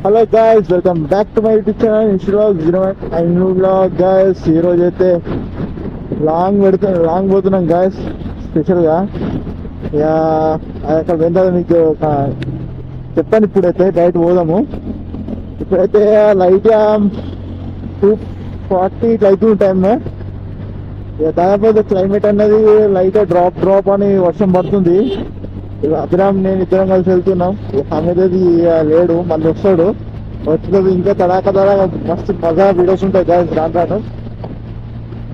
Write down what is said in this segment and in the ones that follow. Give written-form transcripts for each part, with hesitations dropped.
Hello guys, welcome back to my YouTube channel Instagram and new blog. Guys ఈరోజు అయితే long పోతున్నాం guys. స్పెషల్గా అక్కడ వెంట మీకు చెప్పాను. ఇప్పుడైతే డైరెక్ట్ పోదాము. ఇప్పుడైతే లైట్ 2:40 ఇట్లా అవుతుంది టైమ్. దాదాపు క్లైమేట్ అన్నది లైట్ డ్రాప్ అని వర్షం పడుతుంది. అభిరామ్ నేను ఇద్దరం కలిసి వెళ్తున్నాం. అనేది లేడు, మళ్ళీ వస్తాడు. వచ్చినది ఇంకా తడాక మస్తు మజా వీడియోస్ ఉంటాయి గాయస్. రాను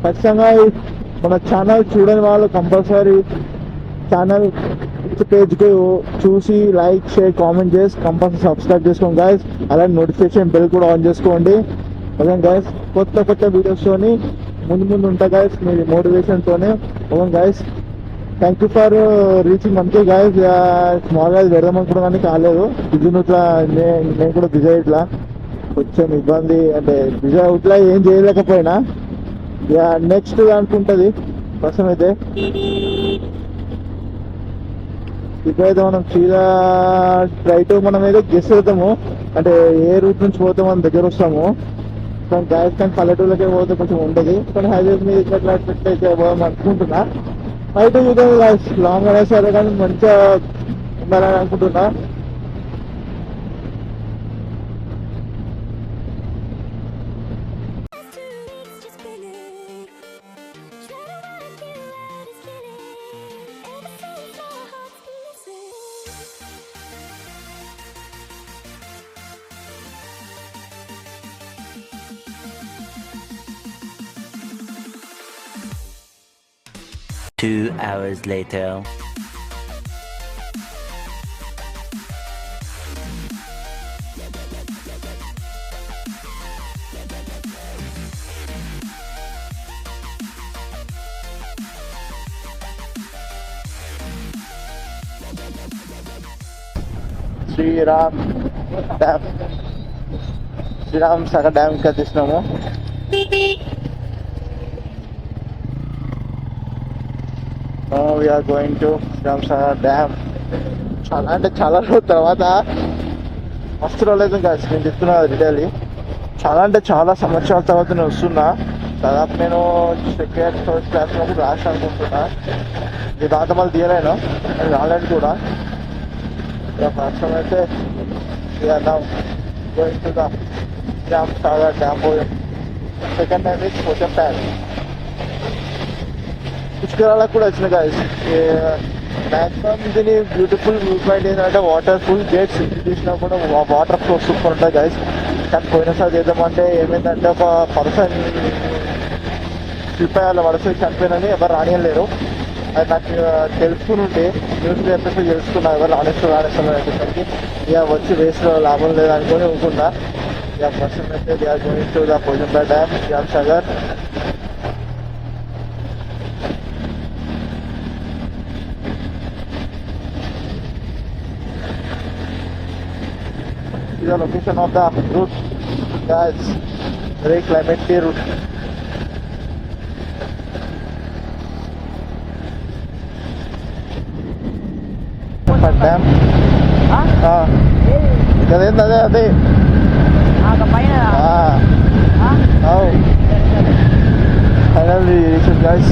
ఖచ్చితంగా మన ఛానల్ చూడని వాళ్ళు కంపల్సరీ ఛానల్ పేజ్ కు చూసి లైక్, షేర్, కామెంట్ చేసి కంపల్సరీ సబ్స్క్రైబ్ చేసుకోండి గాయస్. అలాగే నోటిఫికేషన్ బెల్ కూడా ఆన్ చేసుకోండి. అదే గాయస్, కొత్త వీడియోస్ తోని ముందు ఉంటాయి గాయస్. మీ మోటివేషన్ తోనే okay guys. Thank you for reaching మంచి గాయస్. స్మాల్ గా పెడదాం అనుకున్నా కానీ కాలేదు. బిజీ ఇట్లా నేను కూడా బిజీ ఇట్లా కొంచెం ఇబ్బంది, అంటే బిజీ ఇట్లా ఏం చేయలేకపోయినా నెక్స్ట్ అనుకుంటుంది. ప్రస్తుతం అయితే ఇప్పుడైతే మనం సీదా రైట్ మనం ఏదో గెస్ అవుతాము, అంటే ఏ రూట్ నుంచి పోతే మనం దగ్గర వస్తాము. కానీ గాయస్ కానీ పల్లెటూళ్ళకే పోతే కొంచెం ఉండదు. కానీ హైవే మీద ఇట్లా అయితే పోదాం అనుకుంటున్నా. అయితే చూద్దాం గాయస్. లాంగ్ అయినా సరే కానీ మంచిగా ఉండాలని అనుకుంటున్నా. Two hours later. Sriram Sagar dam ఇంకా తీసినాము. We are going to Sriram Sagar dam. చాలా అంటే చాలా రోజుల తర్వాత, మస్తు రోజులు కాదు నేను చెప్తున్నా రిటైల్. చాలా అంటే చాలా సంవత్సరాల తర్వాత నేను వస్తున్నా. దాదాపు నేను సెకండ్ ఫస్ట్ క్లాస్ వరకు రాసి అనుకుంటున్నా. ఇది దాంతో మళ్ళీ తీయలేను, నేను రాలేను కూడా. ప్రస్తుతం అయితే going to the Sriram Sagar dam. Second time is కొంచెం టైం పుష్కరాలకు కూడా వచ్చిన గాయస్. మ్యాక్సిమం దీని బ్యూటిఫుల్ వ్యూ పాయింట్ ఏంటంటే వాటర్ ఫుల్ గేట్స్ చూసినా కూడా వాటర్ ఫ్లో సూపర్ ఉంటుంది గాయస్. కానీ పోయినసారి చేద్దామంటే ఏమైందంటే ఒక పర్సన్ స్లిప్ అయ్యాలి, వలస చనిపోయినని ఎవరు రానియలేరు. అది నాకు తెలుసుకుని ఉంటే న్యూస్ చెప్పేసి తెలుసుకున్నా. ఎవరు రాణిస్తారు అనేసరికి ఇక వచ్చి వేస్ట్లో లాభం లేదనుకొని ఊరుకున్నా. ఇక పర్సన్ అయితే going to the Pochampet dam, Sriram Sagar. The location of the route, guys. Very climatic route. Dam. అదే finally reached guys.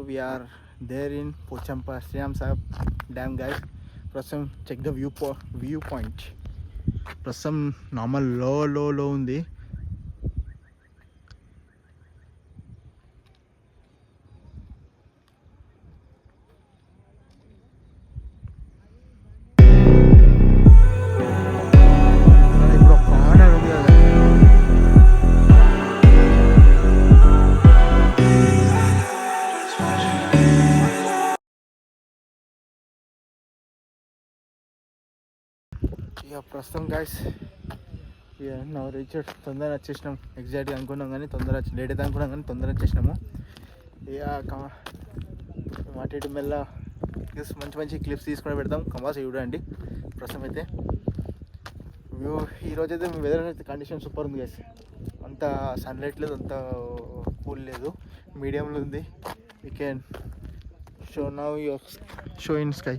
we are there in Pochampa Sriram Sahib Dam guys. ప్రస్తుతం చెక్ ద వ్యూ పాయింట్. ప్రస్తుతం normal లో ఉంది. ఇప్పుడు ఒక corner ఉంది కదా. ఇక ప్రస్తుతం గాయస్ నా రీచ్ తొందరగా వచ్చేసినాం. ఎగ్జాక్ట్గా అనుకున్నాం కానీ లేట్ అయితే అనుకున్నాం కానీ తొందరగా వచ్చేసినాము. ఇక వాటి ఇటు మెల్ల మంచి క్లిప్స్ తీసుకొని పెడతాం. కంపల్సరీ చూడండి. ప్రస్తుతం అయితే వ్యూ ఈరోజైతే వెదర్ అయితే కండిషన్ సూపర్ ఉంది గైస్. అంత సన్లైట్ లేదు, అంత కూల్ లేదు, మీడియంలో ఉంది. We can show now your show in sky.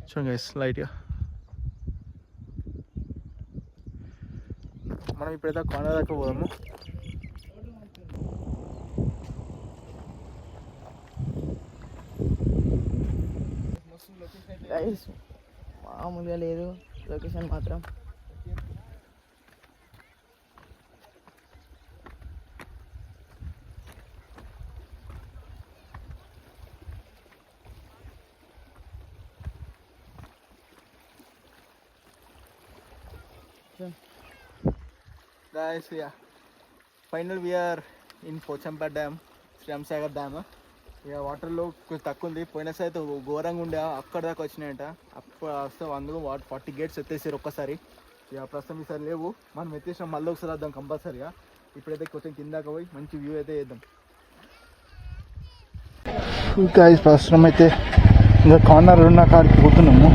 చూడండి గైస్ లైట్గా. మనం ఇప్పుడైతే కార్నర్ దాకా పోదాము. మామూలుగా లేదు లొకేషన్ మాత్రం. Guys, yeah. Finally we are in Pochampa Dam, Sriram Sagar Dam. ఇక వాటర్లో కొంచెం తక్కువ ఉంది. పోయినసారి అయితే ఘోరంగా ఉండే, అక్కడ దాకా వచ్చినాయంట. అప్పుడు వస్తే అందులో 40 గేట్స్ ఎత్తేసారు ఒక్కసారి. ఇక ప్రస్తుతం ఈసారి లేవు. మనం ఎత్తేసినాం, మళ్ళీ ఒకసారి వద్దాం కంపల్సరీగా. ఇప్పుడైతే కొంచెం కిందాక పోయి మంచి వ్యూ అయితే చేద్దాం. ఇంకా ప్రస్తుతం అయితే ఇంకా కార్నర్ ఉన్న కాడికి పోతున్నాము.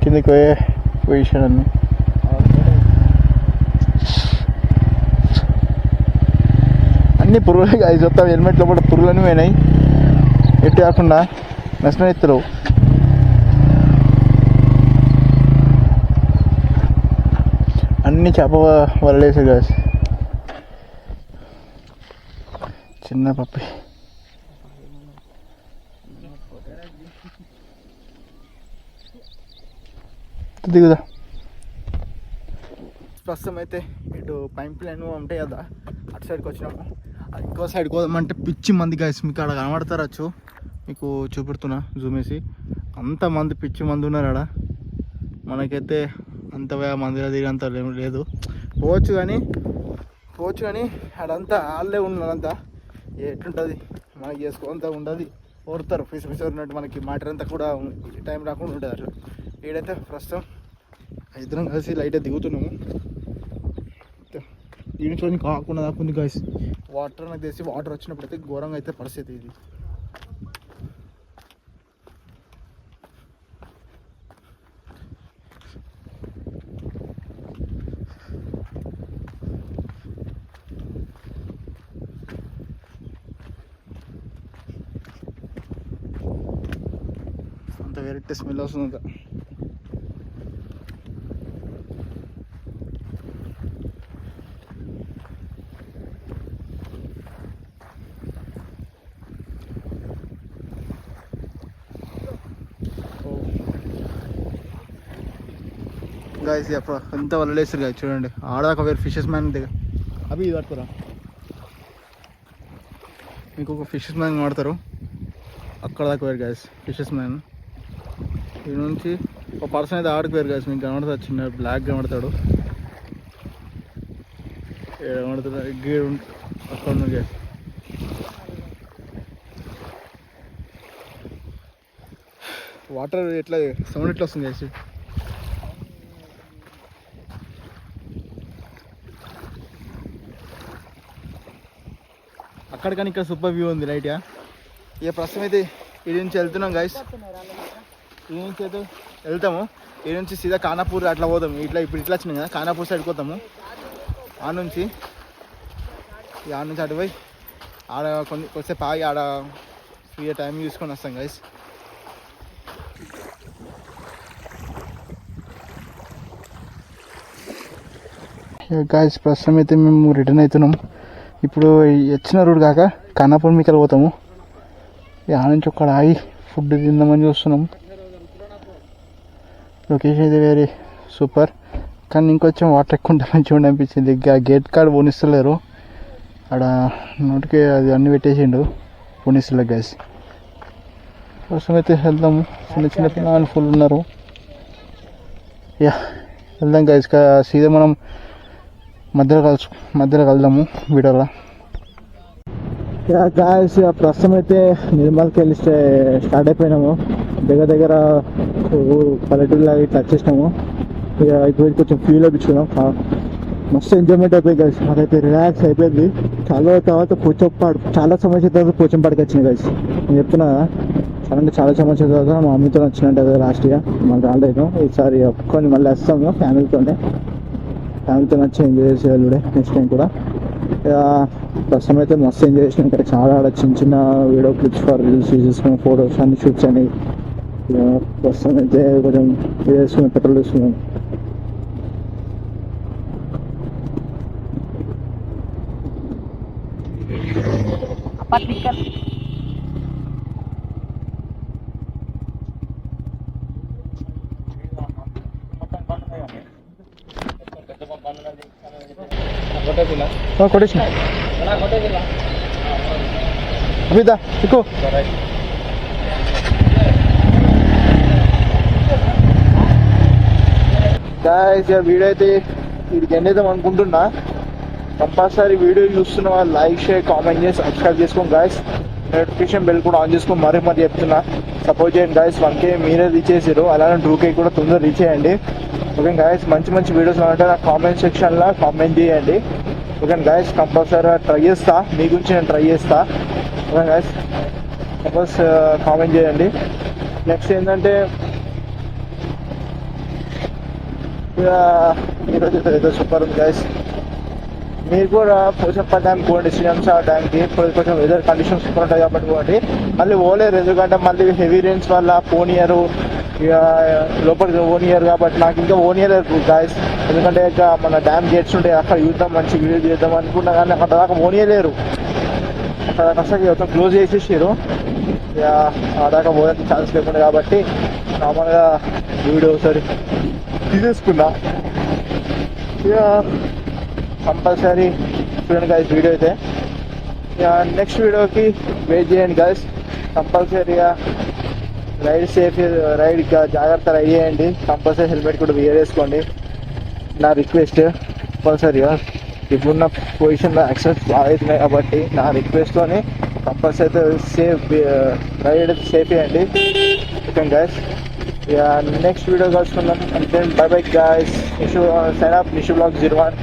కిందకి పొజిషన్ అన్ని అన్ని పురుగులు అది చెప్తా. హెల్మెట్లో కూడా పురుగులన్నీ పోయినాయి. ఎట్టు కాకుండా నష్టం ఎత్తురు. అన్ని చేప వలలేసారు కాదు. చిన్న పప్పి దిగుదా. ప్రస్తుతం అయితే ఇటు పైప్ లైన్ ఉంటాయి కదా, అటు సైడ్కి వచ్చినాము. ఇంకో సైడ్కి పోదామంటే పిచ్చి మంది గాయస్. మీకు అక్కడ కనబడతారచ్చు, మీకు చూపెడుతున్నా జూమ్ వేసి. అంతమంది పిచ్చి మంది ఉన్నారు ఆడ. మనకైతే అంత మందిలో తిరిగంత లేదు. పోవచ్చు కానీ ఆడంతా వాళ్ళే ఉన్నారంతా. ఎట్లుంటుంది మనకి చేసుకో అంతా ఉండదు. ఓడతారు ఫిస్ ఉన్నట్టు. మనకి మ్యాటర్ అంతా కూడా టైం రాకుండా ఉంటుంది అట్లా. ఈడైతే ప్రస్తుతం ఇద్దరం కలిసి లైట్ దిగుతున్నాము. దీని చూడండి కాకుండా దాకుంది గాయస్. వాటర్ నాకు తెలిసి వాటర్ వచ్చినప్పుడు అయితే ఘోరంగా అయితే పరిస్థితి ఇది. అంత వెరైటీ స్మెల్ వస్తుంది. గాయస్ ఎంత వలలేస్తారు కదా చూడండి. ఆడదాకా వేరే ఫిషెస్ మ్యాన్ దగ్గర అవి ఇది పట్టుకురా. మీకు ఒక ఫిషెస్ మ్యాన్ వాడతారు, అక్కడ దాకా వేరు గాయస్ ఫిషెస్ మ్యాన్. ఈ నుంచి ఒక పర్సన్ అయితే ఆడుకోరు కదా, మీకు కనబడతాడు, చిన్న బ్లాక్ కనబడతాడు, కనబడుతుంది గీడు అక్కడ నుంచి. వాటర్ ఎట్లా సౌండ్ ఎట్లా వస్తుంది చేసి అక్కడ, కానీ ఇక్కడ సూపర్ వ్యూ ఉంది రైట్గా. ఇక ప్రస్తుతం అయితే ఈ నుంచి వెళ్తున్నాం గైస్, ఈ నుంచి అయితే వెళ్తాము. ఈ నుంచి సీదా ఖానాపూర్ అట్లా పోతాము. ఇప్పుడు ఇట్లా వచ్చినాం కదా, ఖానాపూర్ సైడ్ పోతాము. ఆ నుంచి అటు పోయి ఆడ కొద్దిసేపు ఆగి ఆడ ఫ్రీ టైం చూసుకొని వస్తాం గైస్. గాయస్ ప్రస్తుతం అయితే మేము రిటర్న్ అవుతున్నాం. ఇప్పుడు వచ్చిన రూట్ కాక ఖానాపూర్ మీకల్ పోతాము. ఆ నుంచి ఒక్కడ ఆగి ఫుడ్ తిందామని చూస్తున్నాం. లొకేషన్ అయితే వేరే సూపర్, కానీ ఇంకొంచెం వాటర్ ఎక్కువ ఉంటే మంచిగా ఉండి అనిపించింది. గేట్ కార్డ్ పోనిస్తలేరు, ఆడ నోటికి అది అన్నీ పెట్టేసిండు, పోనిస్తలేదు గ్యాస్. ప్రస్తుతం అయితే వెళ్దాము. చిన్న పిల్లలు ఫుల్ ఉన్నారు. యా వెళ్దాం గైస్, సీదా మనం మధ్యలో కలుద్దాము వీడియోలో. గాయస్ ప్రస్తుతం అయితే నిర్మల్కి వెళ్ళి స్టార్ట్ అయిపోయినాము. దగ్గర పల్లెటూరులో ఇట్లా వచ్చేసినాము. ఇక ఇప్పుడు కొంచెం ఫ్యూల్ అప్పించుకున్నాం. మస్తు ఎంజాయ్మెంట్ అయిపోయింది గైస్, మాకైతే రిలాక్స్ అయిపోయింది. తర్వాత పోచంపాడు, చాలా సంవత్సరాల తర్వాత పోచంపాడుకి వచ్చినాయి గైస్. నేను చెప్తున్నా అంటే చాలా సంవత్సరాల తర్వాత మా మమ్మీతో వచ్చినట్టు కదా లాస్ట్ ఇయర్, మళ్ళీ రాలేదు. ఈసారి ఒప్పుకొని మళ్ళీ వస్తాము ఫ్యామిలీతో వచ్చి ఎంజాయ్ చేసేవాళ్ళు నెక్స్ట్ టైం కూడా. ప్రస్తుతం అయితే మస్తు ఎంజాయ్ చేసినాం. ఇక్కడ చాలా చిన్న వీడియో క్లిప్స్ ఫర్ రీల్స్ చేసుకున్నాం, ఫోటోస్ అన్ని షూట్స్ అని. ప్రస్తుతం అయితే కొంచెం ఇది వేసుకున్నాం, పెట్రోల్ వేసుకున్నాం. కొట్టేసిన అభిదా ఎక్కువ వీడియో అయితే వీడికి ఎండేద్దాం అనుకుంటున్నా. కంపల్సరీ వీడియో చూస్తున్న వాళ్ళు లైక్ షేర్ కామెంట్ చేసి సబ్స్క్రైబ్ చేసుకోండి గాయస్. నోటిఫికేషన్ బెల్ కూడా ఆన్ చేసుకొని మరి చెప్తున్నా, సపోర్ట్ చేయండి గాయస్. 1K మీరే రీచ్ చేసారు, అలానే 2K కూడా తొందరగా రీచ్ చేయండి. ఓకే గాయస్, మంచి వీడియోస్ అంటే నాకు కామెంట్ సెక్షన్లో కామెంట్ చేయండి. ఓకే గాయస్, కంపల్సరీ ట్రై చేస్తా, మీ గురించి నేను ట్రై చేస్తా. ఓకే గాయస్, కంపల్సరీ కామెంట్ చేయండి. నెక్స్ట్ ఏంటంటే ఈరోజు ఏదో సూపర్ ఉంది గాయస్. మీరు కూడా పోచంపల్లి డ్యామ్ పోండి, శ్రీరంస డ్యామ్కి. ఇప్పుడు కొంచెం వెదర్ కండిషన్స్ సూపర్ ఉంటాయి కాబట్టి పోండి. మళ్ళీ పోలేరు, ఎందుకంటే మళ్ళీ హెవీ రెయిన్స్ వల్ల పోనీయరు, ఇక లోపలికి ఓనియర్ కాబట్టి నాకు ఇంకా ఓనియర్ గాయస్. ఎందుకంటే ఇక మన డ్యామ్ గేట్స్ ఉంటాయి, అక్కడ చూద్దాం మంచి వీడియో చేద్దాం అనుకున్నా, కానీ అక్కడ దాకా ఓనియలేరు. అక్కడ అసలు మొత్తం క్లోజ్ చేసేసారు, ఇక ఆ దాకా పోయడానికి ఛాన్స్ లేకుండా. కాబట్టి నార్మల్గా వీడియో ఒకసారి తీసేసుకున్నా. ఇక కంపల్సరీ చూడండి గాయస్ వీడియో అయితే. ఇక నెక్స్ట్ వీడియోకి వెయిట్ చేయండి గాయస్. కంపల్సరీగా రైడ్ జాగ్రత్త రైడ్ చేయండి. కంపల్సరీ హెల్మెట్ కూడా వేర్ చేసుకోండి, నా రిక్వెస్ట్. కంపల్సరీగా ఇప్పుడున్న పొజిషన్లో యాక్సిడెంట్స్ బాగా అవుతున్నాయి కాబట్టి నా రిక్వెస్ట్తోని కంపల్సరీ సేఫ్ రైడ్ సేఫ్ చేయండి. ఓకే గాయస్, నెక్స్ట్ వీడియో కలుసుకుందాం. అంటే bye bye guys. Sign up Nishu vlog 01.